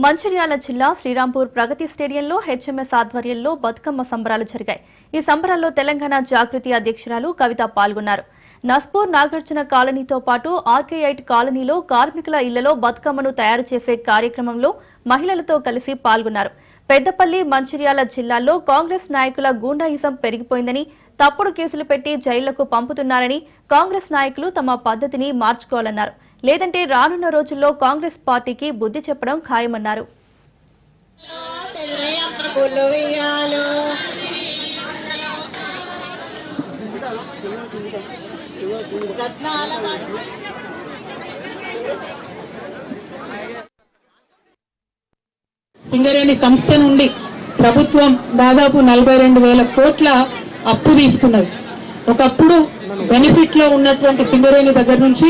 మంచిర్యాల జిల్లా శ్రీరాంపూర్ ప్రగతి స్టేడియంలో హెచ్ఎంఎస్ ఆధ్వర్యంలో బతుకమ్మ సంబరాలు జరిగాయి। ఈ సంబరాల్లో తెలంగాణ జాగృతి అధ్యక్షురాలు కవిత పాల్గొన్నారు। నస్పూర్ నాగార్జున కాలనీతో పాటు ఆర్కే8 కాలనీలో కార్మికుల ఇళ్లలో బతుకమ్మను తయారు చేసే కార్యక్రమంలో మహిళలతో కలిసి పాల్గొన్నారు। పెద్దపల్లి మంచిర్యాల జిల్లాల్లో కాంగ్రెస్ నాయకుల గూండాయిజం పెరిగిపోయిందని, తప్పుడు కేసులు పెట్టి జైళ్లకు పంపుతున్నారని కాంగ్రెస్ నాయకులు తమ పద్ధతిని మార్చుకోవాలన్నారు। లేదంటే రానున్న రోజుల్లో కాంగ్రెస్ పార్టీకి బుద్ధి చెప్పడం ఖాయమన్నారు। సింగరేణి సంస్థ నుండి ప్రభుత్వం దాదాపు 42,000 కోట్ల అప్పు తీసుకున్నది। ఒకప్పుడు బెనిఫిట్ లో ఉన్నటువంటి సింగరేణి దగ్గర నుంచి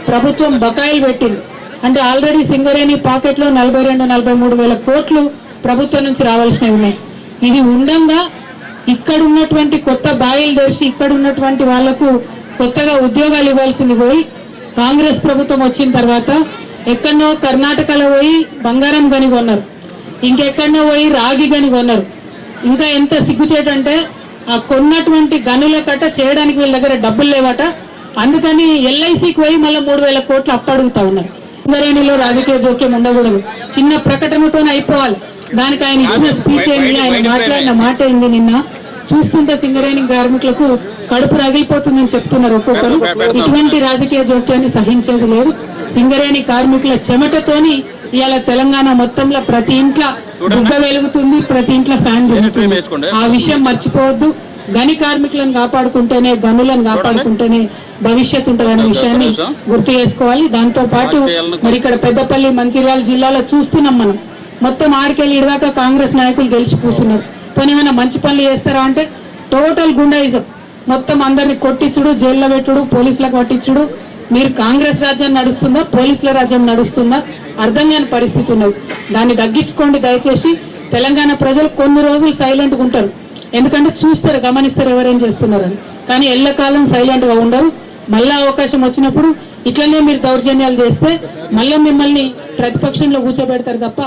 ప్రభుత్వం బకాయిలు పెట్టింది। అంటే ఆల్రెడీ సింగరేణి పాకెట్ లో 42-43,000 కోట్లు ప్రభుత్వం నుంచి రావాల్సినవి ఉన్నాయి। ఇది ఉండంగా ఇక్కడ ఉన్నటువంటి కొత్త బాయిలు తెరిచి ఇక్కడ ఉన్నటువంటి వాళ్లకు కొత్తగా ఉద్యోగాలు ఇవ్వాల్సింది పోయి కాంగ్రెస్ ప్రభుత్వం వచ్చిన తర్వాత ఎక్కడో కర్ణాటకలో పోయి బంగారం గని కొన్నారు, ఇంకెక్కడో పోయి రాగి గని కొన్నారు। ఇంకా ఎంత సిగ్గుచేటంటే ఆ కొన్నటువంటి గనుల కట్ట చేయడానికి వీళ్ళ దగ్గర డబ్బులు లేవట, అందుకని ఎల్ఐసికి పోయి మళ్ళీ 3,000 కోట్లు అప్పడుగుతా ఉన్నారు। సింగరేణిలో రాజకీయ జోక్యం ఉండకూడదు, చిన్న ప్రకటనతోనే అయిపోవాలి। దానికి ఆయన ఇచ్చిన స్పీచ్ ఏంటి, ఆయన మాట్లాడిన మాట ఏంది, నిన్న చూస్తుంటే సింగరేణి కార్మికులకు కడుపు రగిలిపోతుందని చెప్తున్నారు ఒక్కొక్కరు। ఇటువంటి రాజకీయ జోక్యాన్ని సహించేది లేదు। సింగరేణి కార్మికుల చెమటతోని ఇవాళ తెలంగాణ మొత్తంలో ప్రతి ఇంట్లో బుగ్గ వెలుగుతుంది, ప్రతి ఇంట్లో ఫ్యాన్ వెలుగుతుంది। ఆ విషయం మర్చిపోవద్దు। గని కార్మికులను కాపాడుకుంటేనే, గనులను కాపాడుకుంటేనే భవిష్యత్తు ఉంటుందనే విషయాన్ని గుర్తు చేసుకోవాలి। దాంతో పాటు మరి ఇక్కడ పెద్దపల్లి మంచిర్యాల జిల్లాలో చూస్తున్నాం మనం, మొత్తం ఆడికెళ్ళి ఇడదాకా కాంగ్రెస్ నాయకులు గెలిచి కూర్చున్నారు। పోనీ ఏమైనా మంచి పనులు చేస్తారా అంటే టోటల్ గుండాయిజం, మొత్తం అందరిని కొట్టించుడు, జైల్లో పెట్టుడు, పోలీసులకు పట్టించుడు। మీరు కాంగ్రెస్ రాజ్యం నడుస్తుందా, పోలీసుల రాజ్యం నడుస్తుందా అర్థం కాని పరిస్థితి ఉన్నది। దాన్ని తగ్గించుకోండి దయచేసి। తెలంగాణ ప్రజలు కొన్ని రోజులు సైలెంట్గా ఉంటారు, ఎందుకంటే చూస్తారు, గమనిస్తారు ఎవరేం చేస్తున్నారని, కానీ ఎల్లకాలం సైలెంట్ గా ఉండరు। మళ్ళా అవకాశం వచ్చినప్పుడు ఇట్లనే మీరు దౌర్జన్యాలు చేస్తే మళ్ళీ మిమ్మల్ని ప్రతిపక్షంలో కూర్చోబెడతారు తప్ప